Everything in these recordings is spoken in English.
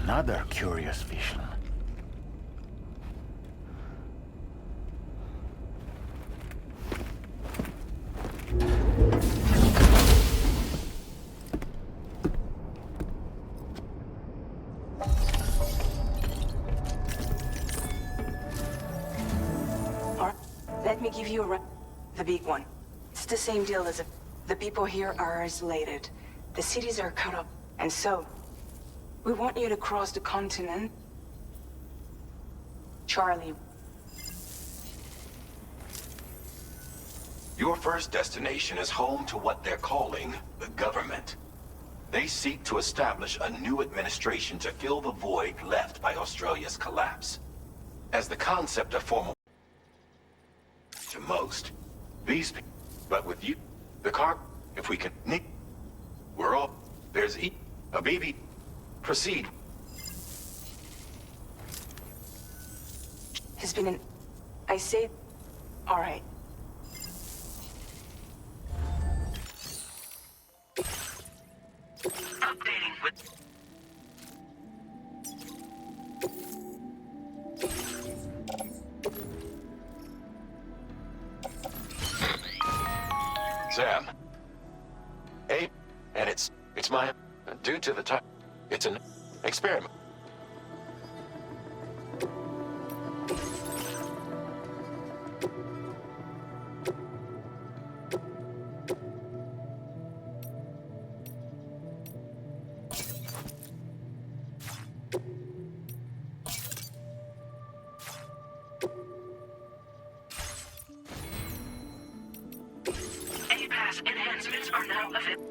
Another curious vision. Let me give you the big one. It's the same deal as the people here are isolated. The cities are cut up, and so we want you to cross the continent. Charlie. Your first destination is home to what they're calling the government. They seek to establish a new administration to fill the void left by Australia's collapse. As the concept of formal to most, but with you, the car, if we can, we're all, there's a baby, proceed. Has been I say, all right. Updating with... Sam. Hey, and it's my, due to the time, it's an experiment. A-Pass enhancements are now available.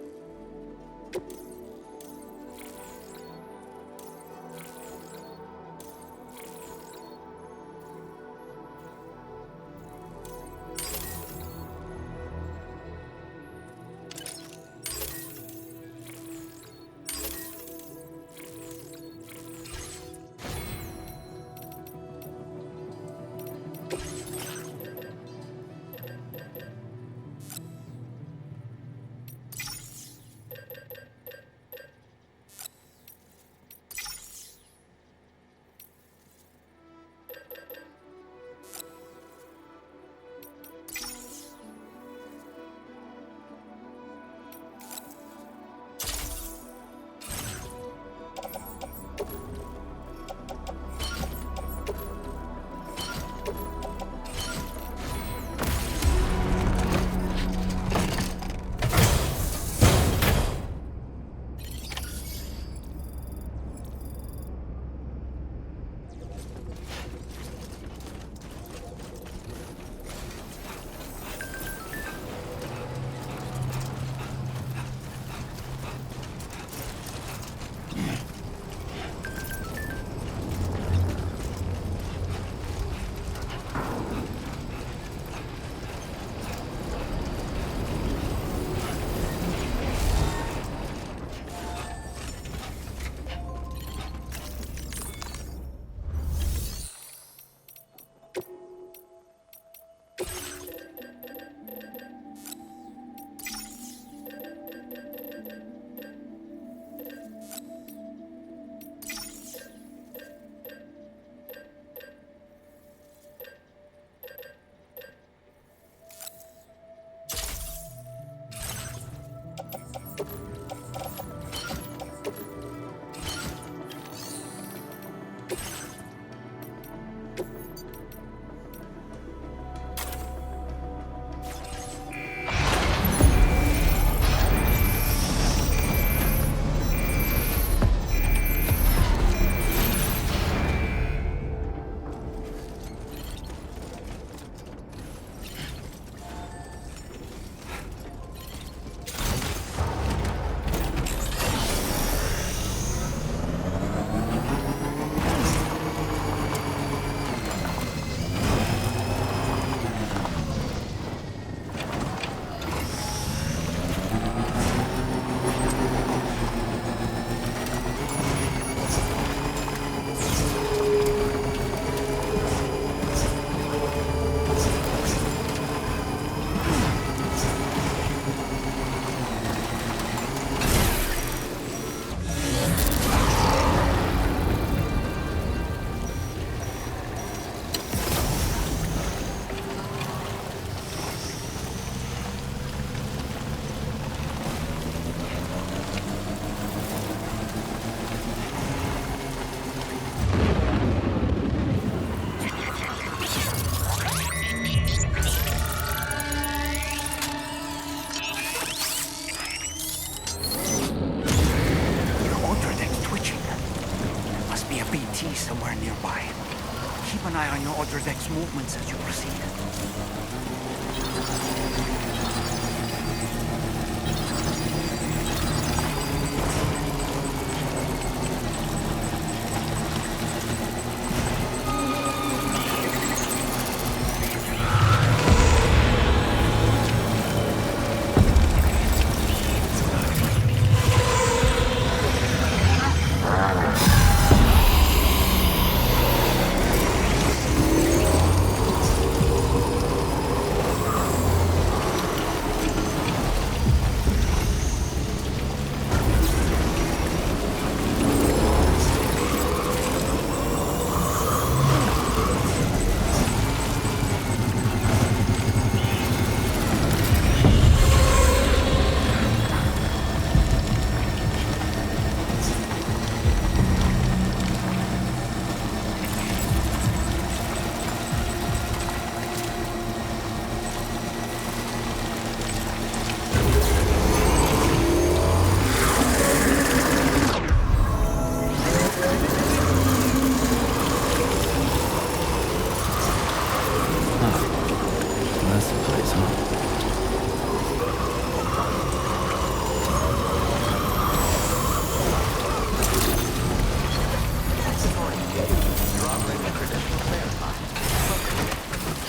be somewhere nearby. Keep an eye on your other deck's movements as you proceed.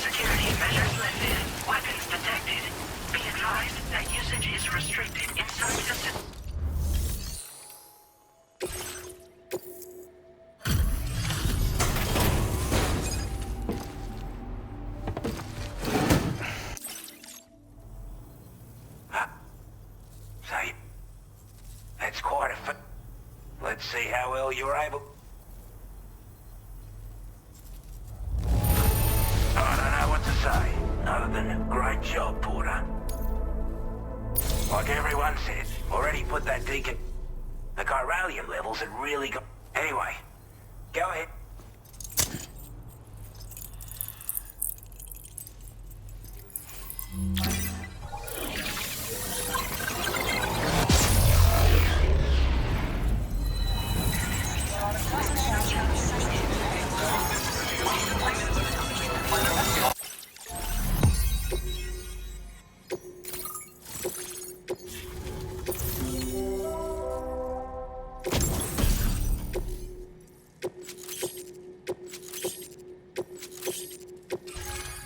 Security measures lifted. Weapons detected. Be advised that usage is restricted inside the system. Say, that's quite a fit. Let's see how well you're able. I don't know what to say, other than great job, Porter. Like everyone said, already put that deacon. The chiralium levels had really got. Anyway, go ahead.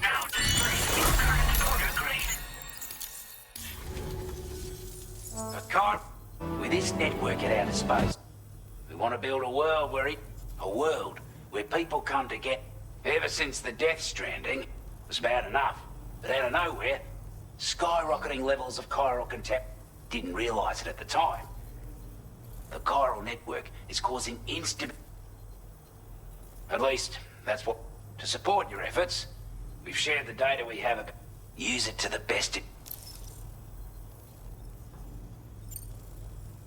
Now display your current order grade. I can't. With this network at outer space, we want to build a world where people come to get. Ever since the death stranding, it was bad enough. But out of nowhere, skyrocketing levels of chiral contact. Didn't realize it at the time. The chiral network is causing instant. At least, that's what. To support your efforts, we've shared the data we have. Use it to the best.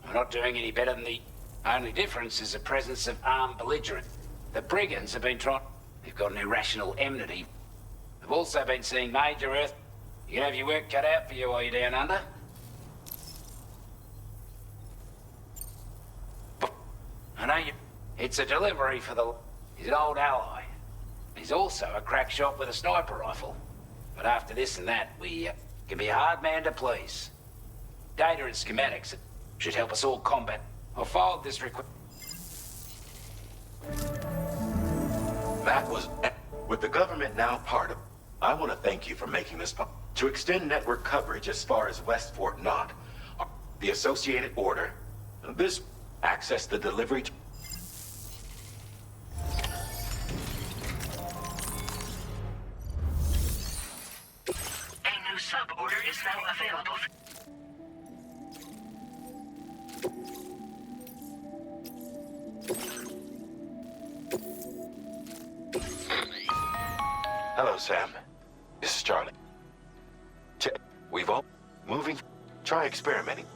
We're not doing any better than the only difference is the presence of armed belligerents. The brigands have been trying. They've got an irrational enmity. They've also been seeing major Earth. You can have your work cut out for you while you're down under. I know you. It's a delivery for the. He's an old ally. He's also a crack shot with a sniper rifle. But after this and that, we can be a hard man to please. Data and schematics should help us all combat. I'll forward this request. That was... With the government now part of... I want to thank you for making this... To extend network coverage as far as West Fort Knott, the Associated Order, this... Access the delivery... A new sub-order is now available. Hello, Sam. This is Charlie. We've all... Moving... Try experimenting.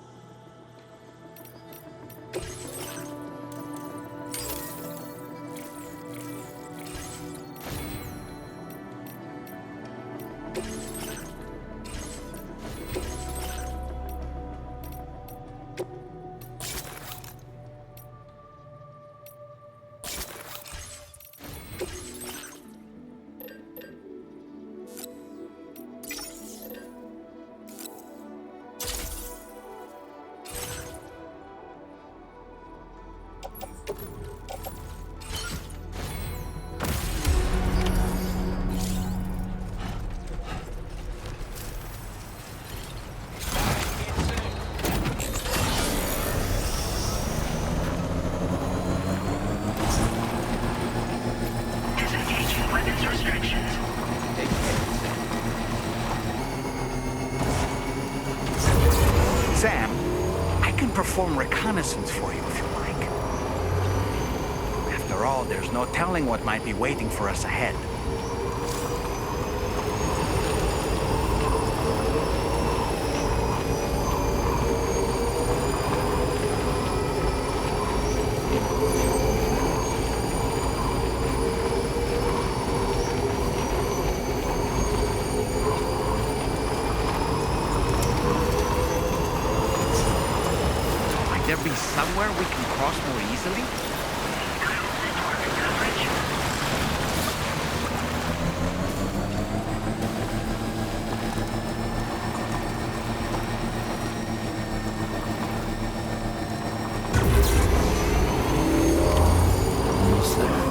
Disengaging weapons restrictions. Sam, I can perform reconnaissance for you if you like. After all, there's no telling what might be waiting for us ahead. Might there be somewhere we can cross more easily? Network coverage. Almost there.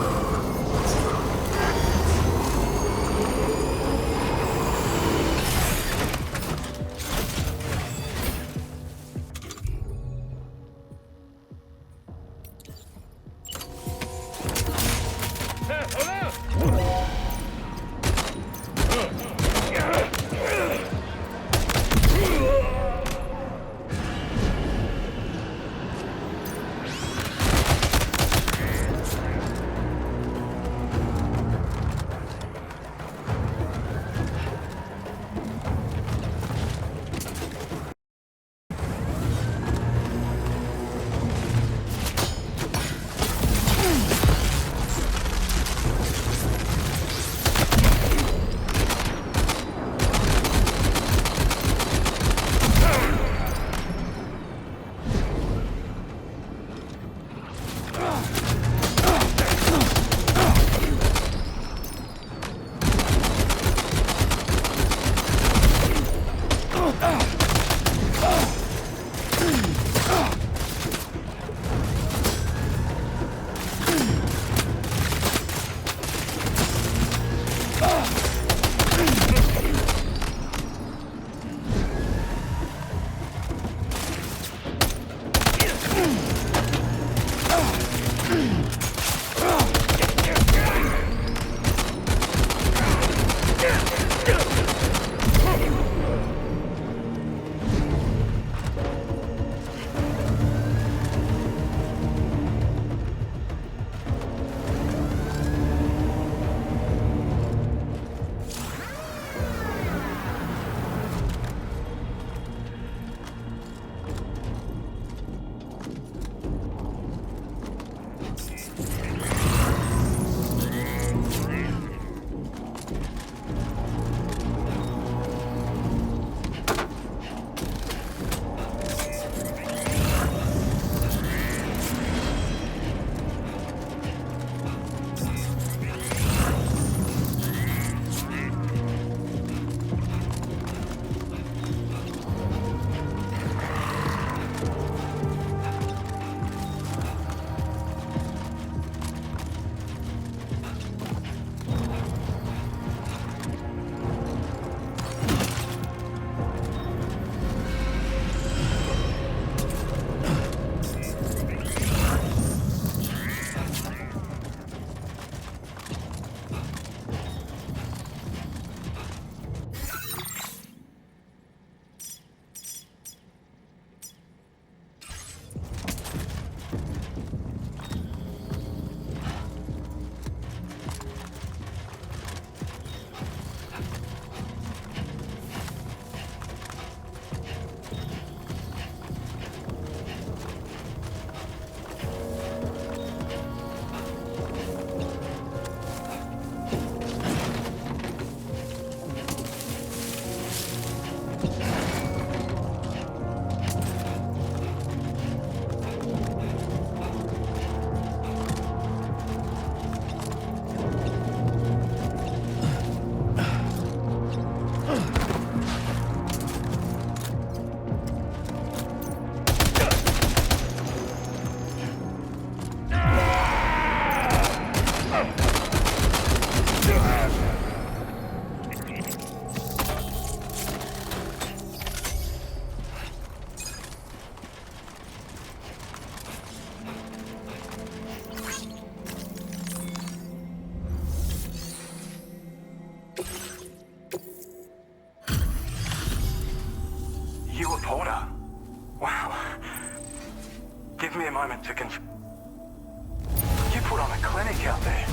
put on a clinic out there.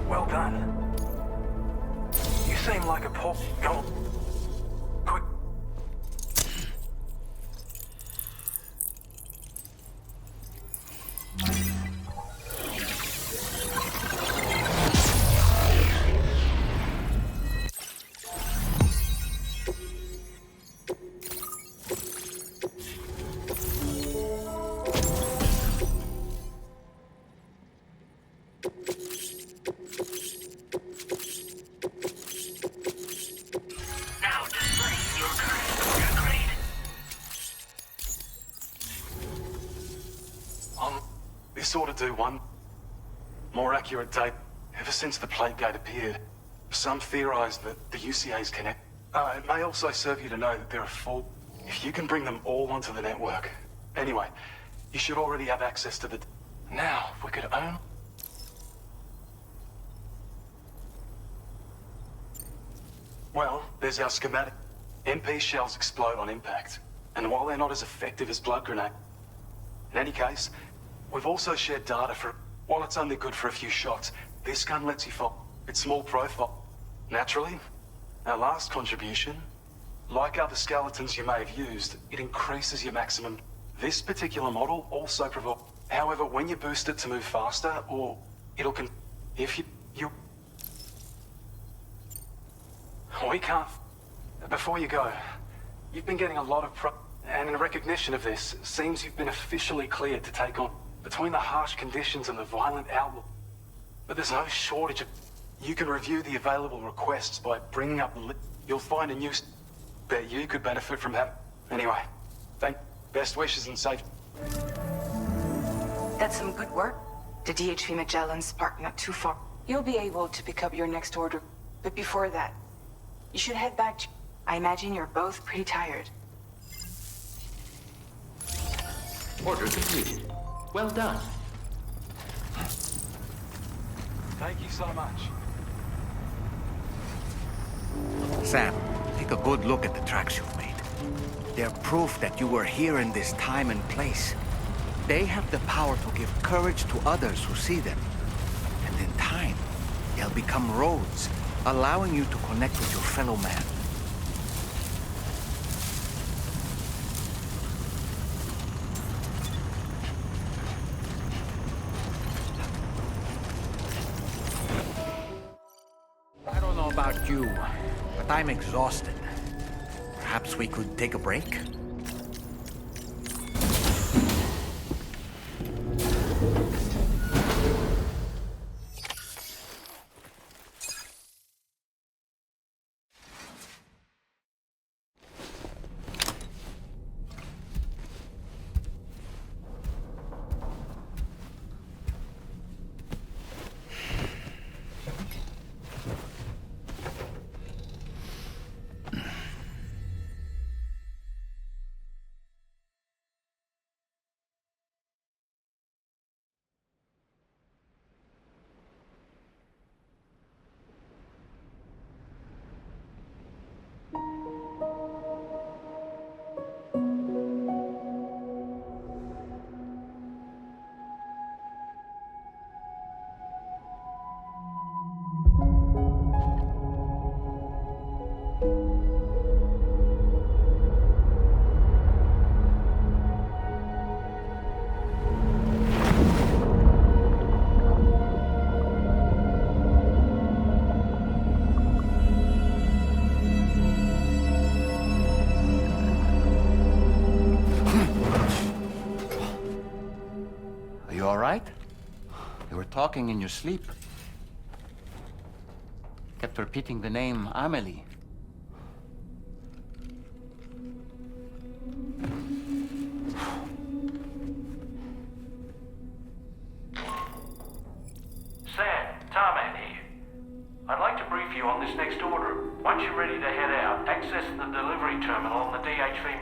Well done. You seem like a poor... Come on. Quick. Now display your current grade. This ought to do one more accurate date. Ever since the plate gate appeared, some theorized that the UCA's connect. It may also serve you to know that there are 4. If you can bring them all onto the network. Anyway, you should already have access to the... Now, we could own... Well, there's our schematic. MP shells explode on impact, and while they're not as effective as blood grenade, in any case, we've also shared data for... While it's only good for a few shots, this gun lets you fire. It's small profile. Naturally, our last contribution, like other skeletons you may have used, it increases your maximum. This particular model also provides... However, when you boost it to move faster, or it'll if you... We can't... Before you go, you've been getting a lot of and in recognition of this, it seems you've been officially cleared to take on between the harsh conditions and the violent outlook. But there's no shortage of... You can review the available requests by bringing up the You'll find a new... Bet you could benefit from having... Anyway, best wishes and safe... That's some good work. The DHV Magellan's parked not too far. You'll be able to pick up your next order. But before that, you should head back. I imagine you're both pretty tired. Order completed. Well done. Thank you so much. Sam, take a good look at the tracks you've made. They're proof that you were here in this time and place. They have the power to give courage to others who see them. And in time, they'll become roads, allowing you to connect with your fellow man. I don't know about you, but I'm exhausted. Perhaps we could take a break? Right? You were talking in your sleep. Kept repeating the name Amelie. Sam, Tarman here. I'd like to brief you on this next order. Once you're ready to head out, access the delivery terminal on the DHV.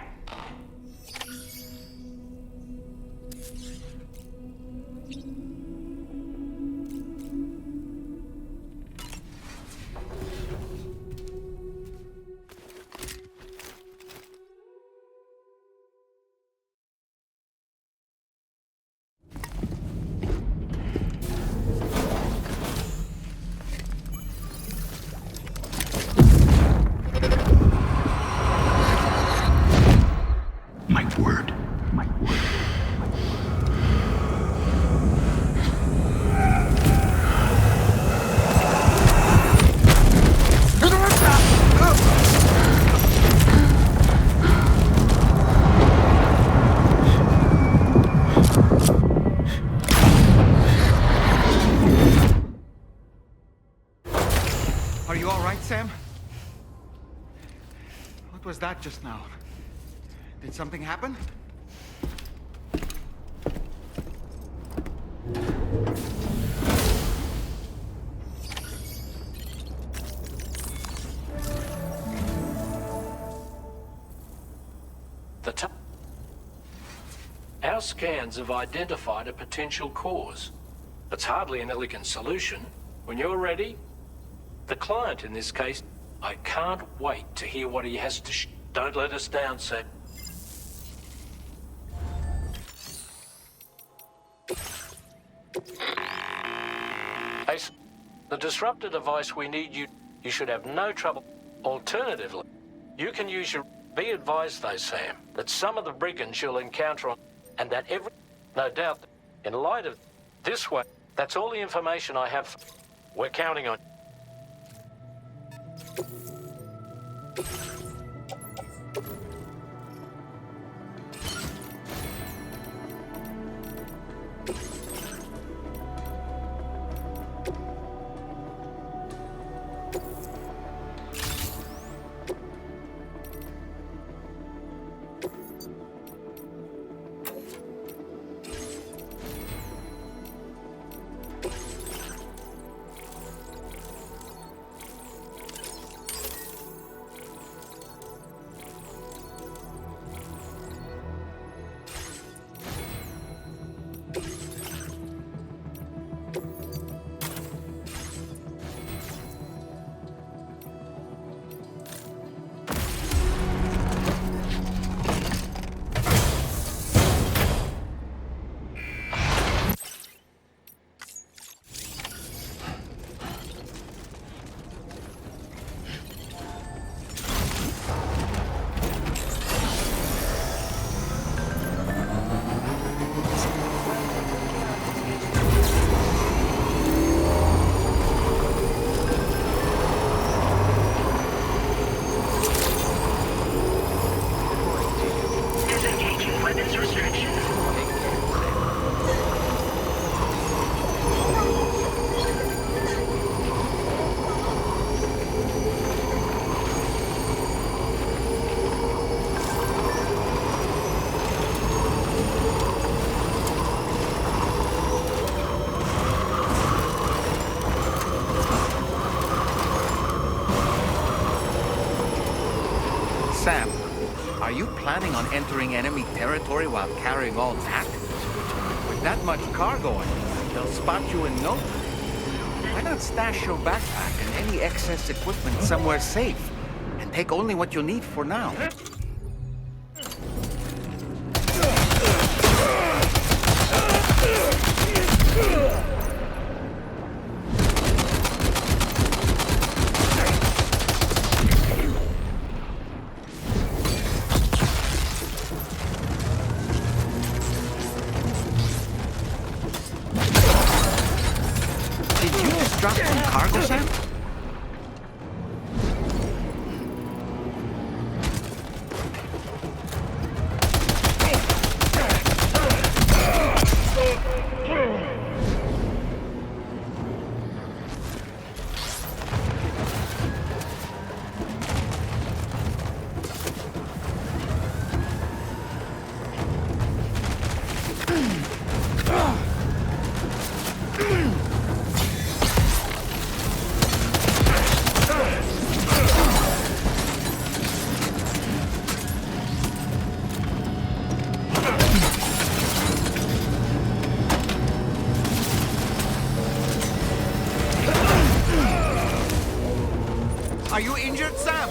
Sam. What was that just now? Did something happen? Our scans have identified a potential cause. It's hardly an elegant solution. When you're ready, the client in this case, I can't wait to hear what he has to Don't let us down, Sam. Hey, the disruptor device we need you should have no trouble. Alternatively, you can use your... Be advised though, Sam, that some of the brigands you'll encounter and that no doubt, in light of this way, that's all the information I have. We're counting on... Sam, are you planning on entering enemy territory while carrying all that? With that much cargo, they'll spot you in no time. Why not stash your backpack and any excess equipment somewhere safe, and take only what you need for now? Drop some cargo, Sam? Are you injured, Sam?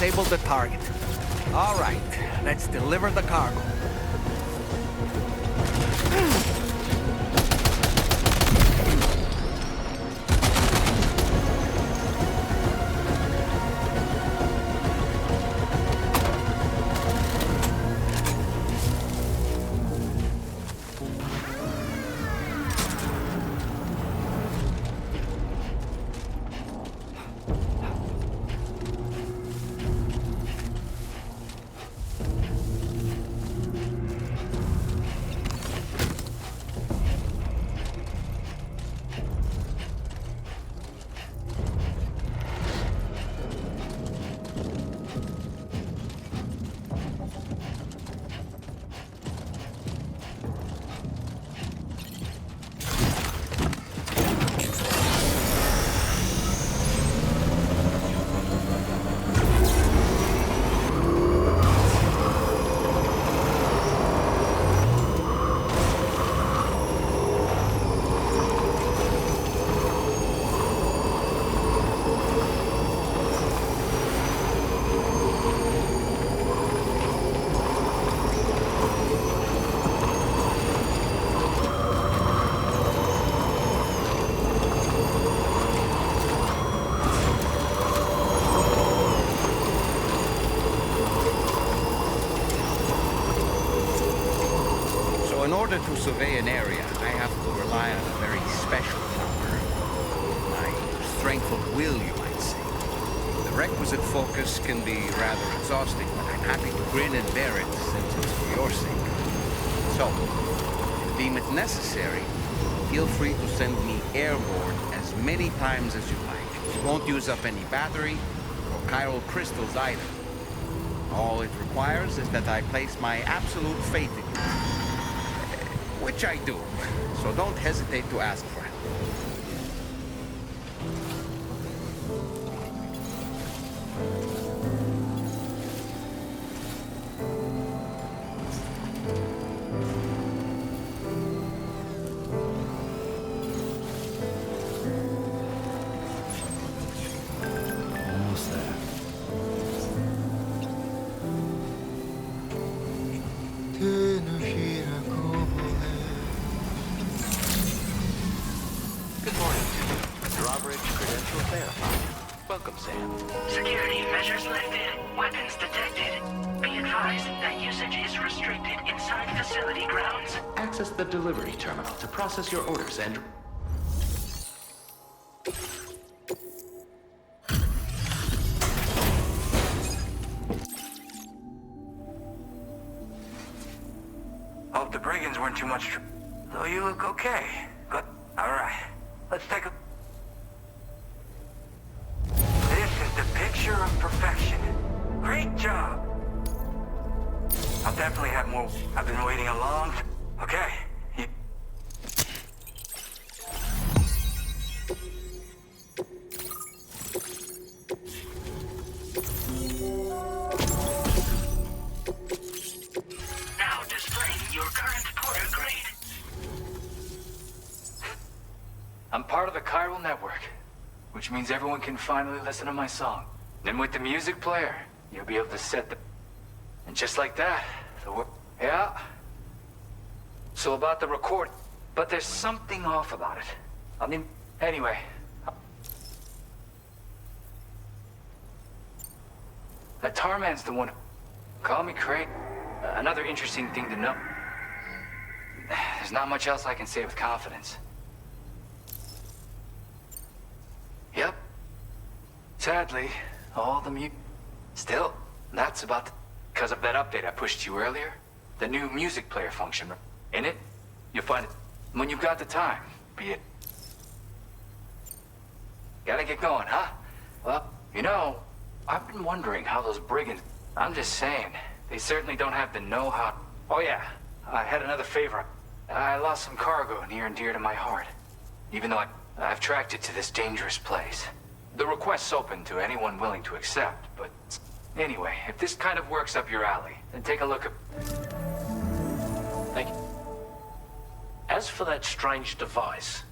disabled the target. All right, let's deliver the cargo. In order to survey an area, I have to rely on a very special power. My strength of will, you might say. The requisite focus can be rather exhausting, but I'm happy to grin and bear it since it's for your sake. So, if you deem it necessary, feel free to send me airborne as many times as you like. It won't use up any battery or chiral crystals either. All it requires is that I place my absolute faith in you. Which I do, so don't hesitate to ask for help. Almost there. Good morning to you. Drawbridge credentials verified. Welcome, Sam. Security measures lifted. Weapons detected. Be advised that usage is restricted inside facility grounds. Access the delivery terminal to process your orders and... Hope the brigands weren't too much So you look okay. Good. Alright. Let's take a... This is the picture of perfection. Great job. I'll definitely have more. I've been waiting a long time. Okay. Now displaying your current Porter grade. I'm part of the chiral network, which means everyone can finally listen to my song. And with the music player, you'll be able to set the... And just like that, yeah. So about the record, but there's something off about it. I mean, anyway. That Tarman's the one. Call me Craig. Another interesting thing to know. There's not much else I can say with confidence. Yep. Sadly, all the Still, that's about because of that update I pushed to you earlier. The new music player function. In it, you'll find it when you've got the time. Be it. Gotta get going, huh? Well, you know, I've been wondering how those brigands... I'm just saying, they certainly don't have the know-how... Oh yeah, I had another favor. I lost some cargo near and dear to my heart. Even though I've tracked it to this dangerous place. The request's open to anyone willing to accept, but... Anyway, if this kind of works up your alley, then take a look at... Thank you. As for that strange device,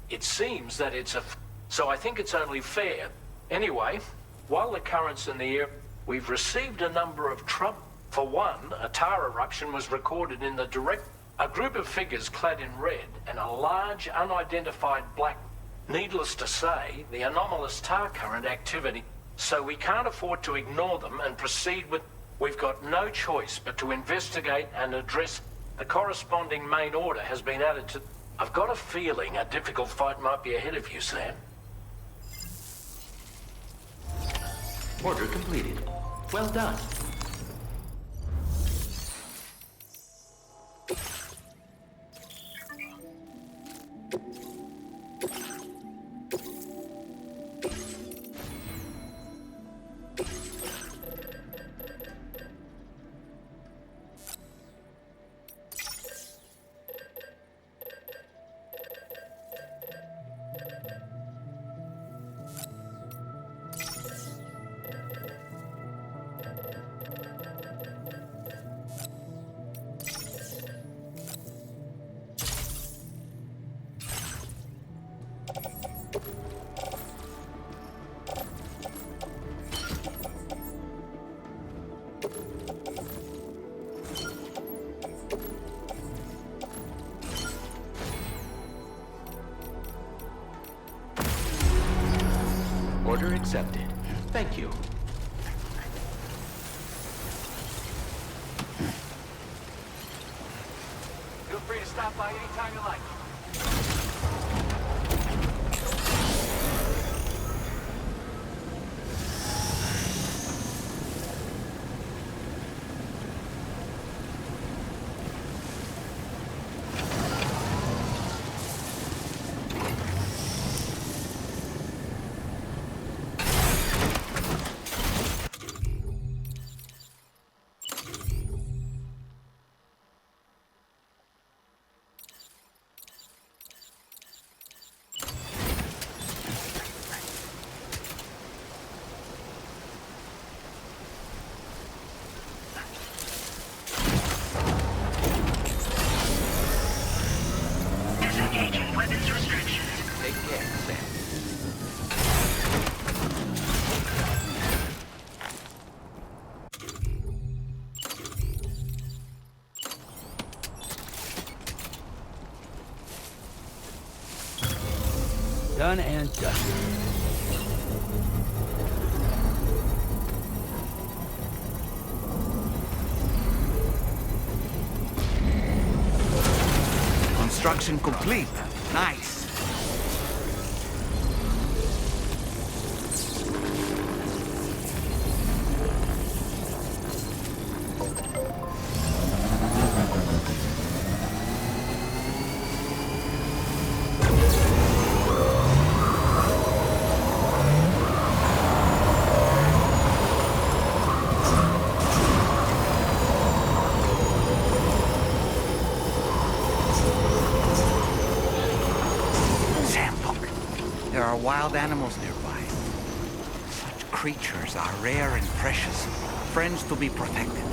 it seems that it's a... So I think it's only fair. Anyway, while the current's in the air, we've received a number of trouble. For one, a tar eruption was recorded in the direct... A group of figures clad in red and a large unidentified black... Needless to say, the anomalous tar current activity, so we can't afford to ignore them and proceed with... We've got no choice but to investigate and address... The corresponding main order has been added to... I've got a feeling a difficult fight might be ahead of you, Sam. Order completed. Well done. Order accepted. Thank you. Feel free to stop by anytime you like. Disengaging weapons restrictions. Take care, Sam. Done and dusted. Construction complete. Nice. There are wild animals nearby. Such creatures are rare and precious, friends to be protected.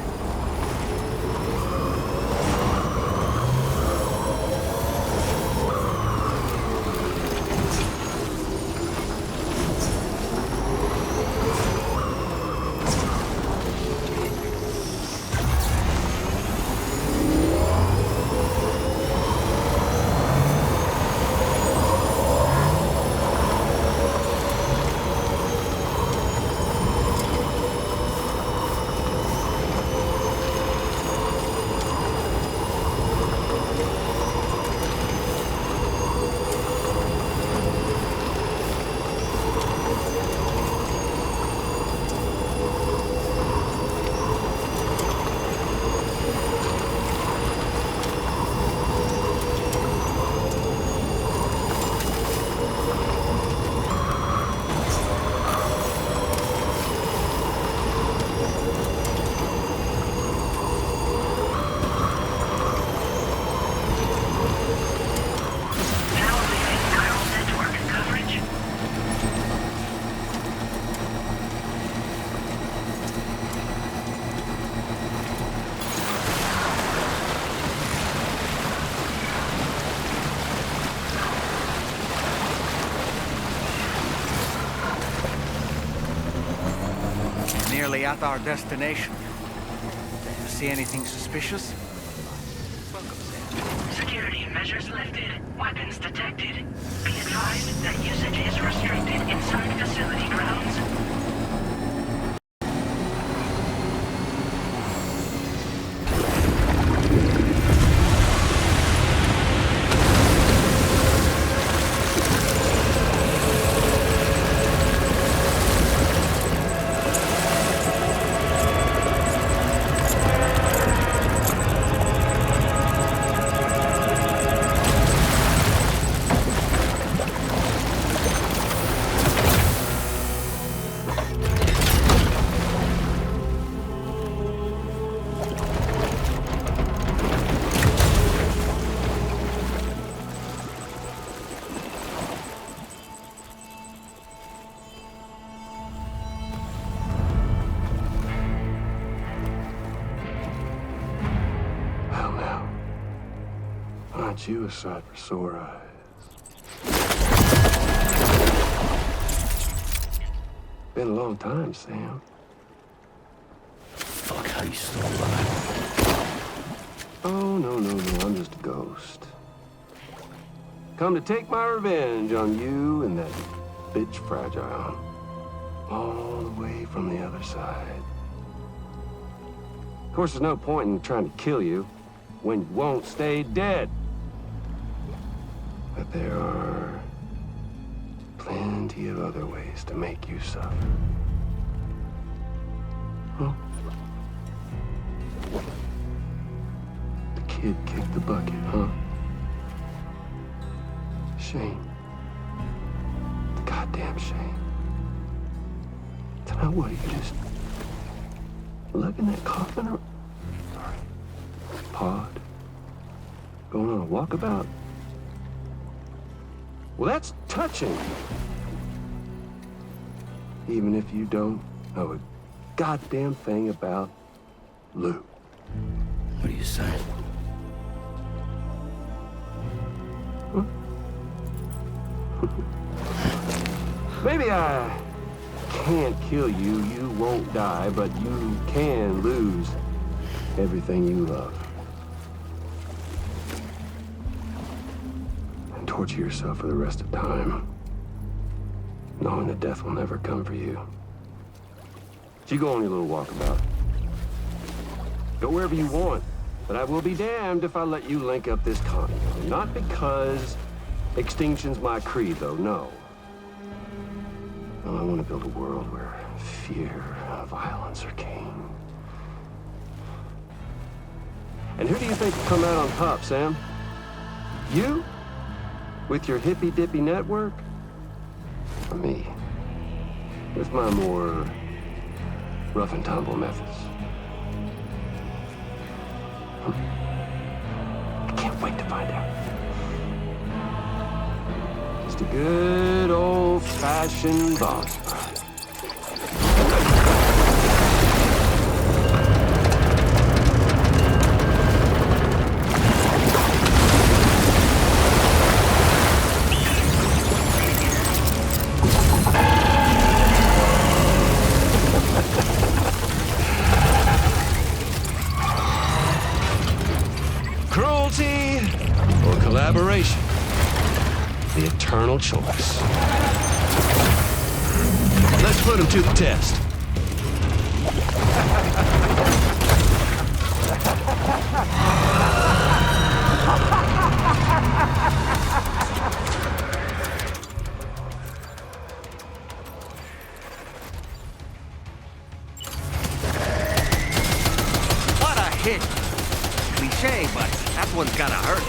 at our destination. See anything suspicious? Security measures lifted. Weapons detected. Be advised that usage is restricted inside facility grounds. Aren't you a sight for sore eyes? Been a long time, Sam. Fuck, how you still alive? Oh, no, I'm just a ghost. Come to take my revenge on you and that bitch Fragile. All the way from the other side. Of course, there's no point in trying to kill you when you won't stay dead. But there are plenty of other ways to make you suffer. Huh? The kid kicked the bucket, huh? Shame. Goddamn shame. Tonight, what, you just lugging that coffin or... Pod? Going on a walkabout? Well, that's touching. Even if you don't know a goddamn thing about Lou. What are you saying? Huh? Maybe I can't kill you, you won't die, but you can lose everything you love. And torture yourself for the rest of time, knowing that death will never come for you. So you go on your little walkabout. Go wherever you want, but I will be damned if I let you link up this continent. Not because extinction's my creed, though, no. Well, I want to build a world where fear and violence are king. And who do you think will come out on top, Sam? You? With your hippy-dippy network? Or me? With my more rough and tumble methods? I can't wait to find out. Just a good old-fashioned boss fight. Cruelty or collaboration? The eternal choice. Let's put him to the test. What a hit! Cliche, but that one's gotta hurt.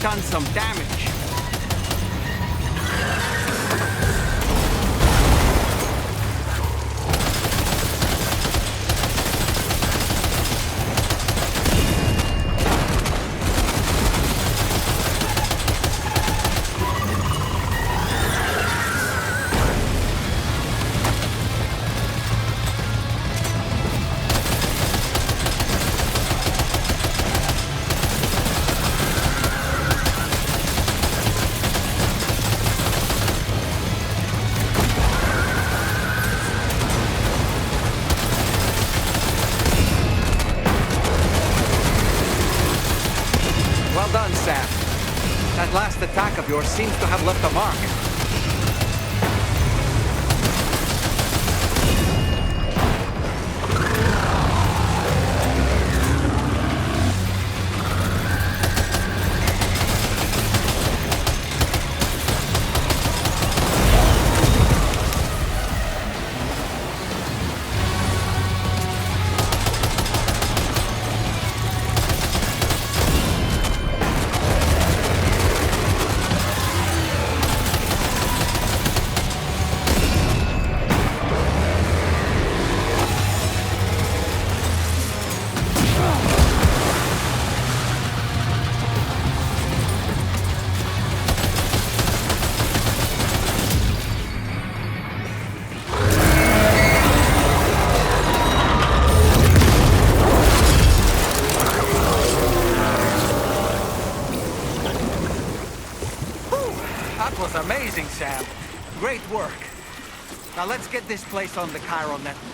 done some damage. Well done, Sam. That last attack of yours seems to have left a mark. That was amazing, Sam. Great work. Now let's get this place on the Chiral network.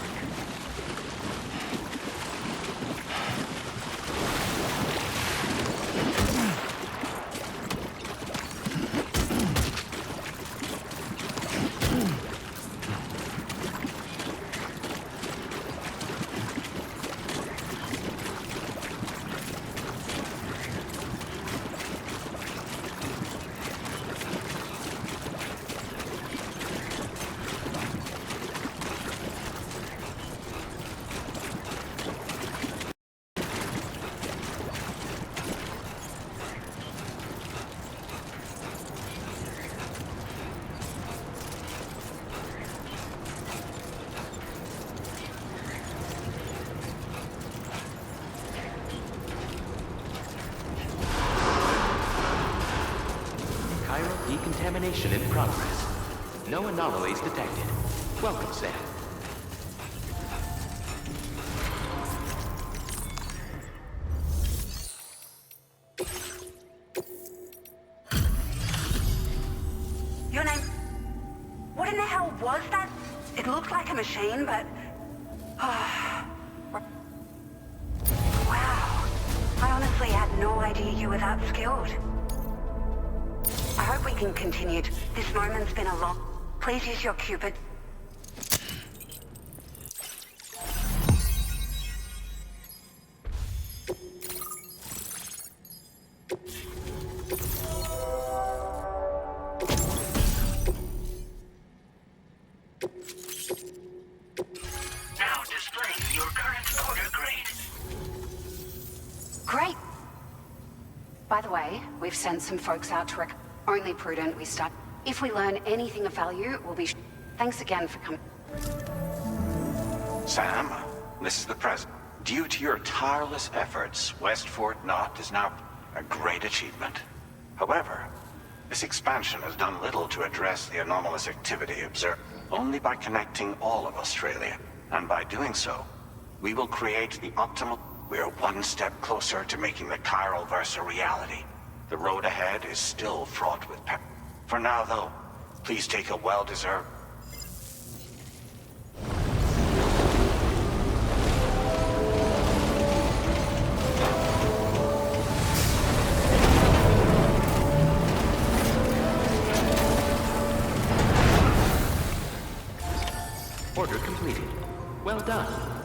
Decontamination in progress. No anomalies detected. Welcome, Sam. Your name? What in the hell was that? It looked like a machine, but... Wow. I honestly had no idea you were that skilled. I hope we can continue. This moment's been a lot. Please use your Cupid. Now displaying your current order grade. Great. By the way, we've sent some folks out to only prudent we start. If we learn anything of value, we'll be... Thanks again for coming. Sam, this is the President. Due to your tireless efforts, West Fort Knot is now a great achievement. However, this expansion has done little to address the anomalous activity observed. Only by connecting all of Australia, and by doing so, we will create the optimal... We're one step closer to making the Chiral Verse a reality. The road ahead is still fraught with peril. For now, though, please take a well-deserved... Order completed. Well done.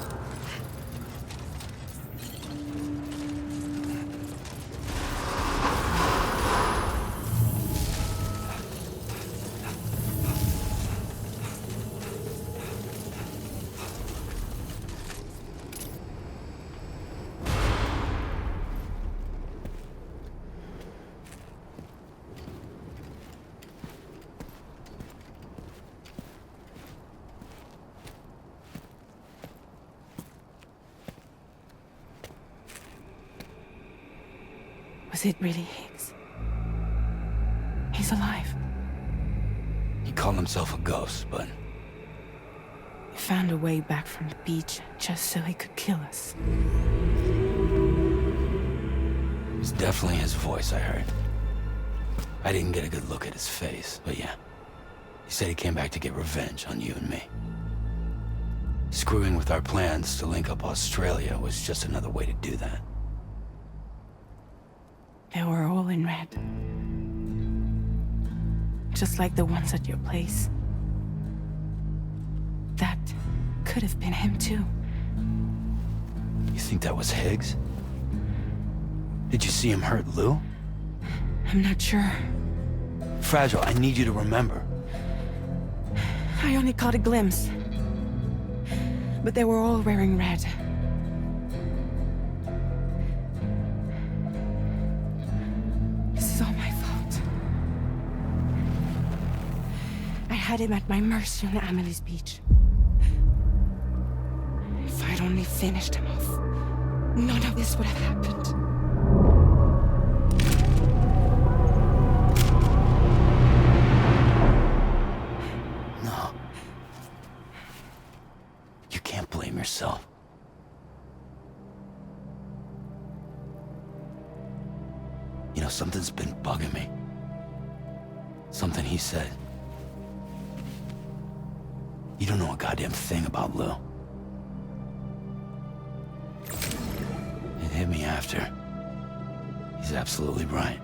Was it really Higgs? He's alive. He called himself a ghost, but He found a way back from the beach just so he could kill us. it was definitely his voice I heard. I didn't get a good look at his face, but yeah. He said he came back to get revenge on you and me. Screwing with our plans to link up Australia was just another way to do that. They were all in red. Just like the ones at your place. That could have been him too. You think that was Higgs? Did you see him hurt Lou? I'm not sure. Fragile, I need you to remember. I only caught a glimpse. But they were all wearing red. This is all my fault. I had him at my mercy on Amelie's beach. If I'd only finished him off, none of this would have happened. No. You can't blame yourself. You know, something's been bugging me. Something he said. You don't know a goddamn thing about Lou. It hit me after. He's absolutely right.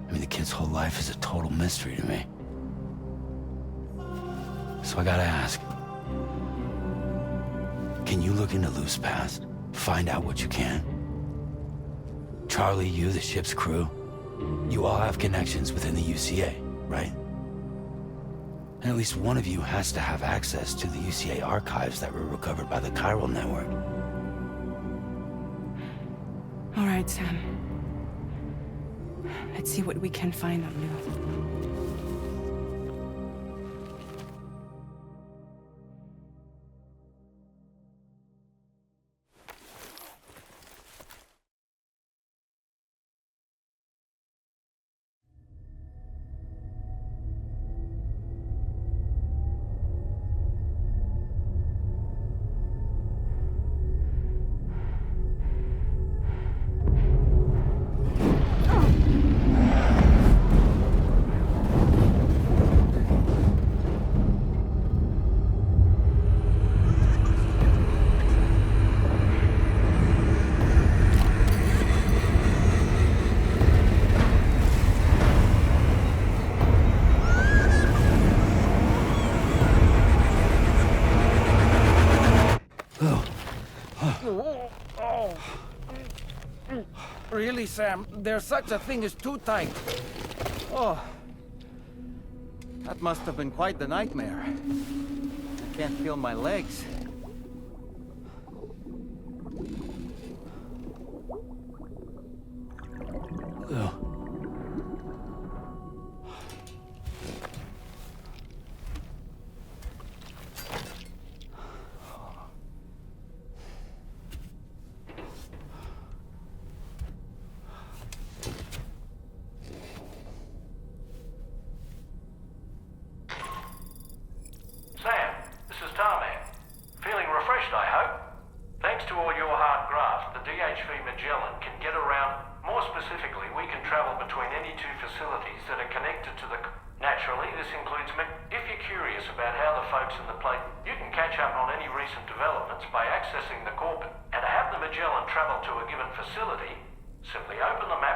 I mean, the kid's whole life is a total mystery to me. So I gotta ask. Can you look into Lou's past? Find out what you can? Charlie, you, the ship's crew, you all have connections within the UCA, right? And at least one of you has to have access to the UCA archives that were recovered by the Chiral Network. All right, Sam. Let's see what we can find on Lou. Really, Sam? There's such a thing as too tight. Oh. That must have been quite the nightmare. I can't feel my legs. Lou. Sam, this is Tarman. Feeling refreshed, I hope? Thanks to all your hard graft, the DHV Magellan can get around. More specifically, we can travel between any two facilities that are connected to the... Naturally, this includes... If you're curious about how the folks in the plate... You can catch up on any recent developments by accessing the Corp. And to have the Magellan travel to a given facility, simply open the map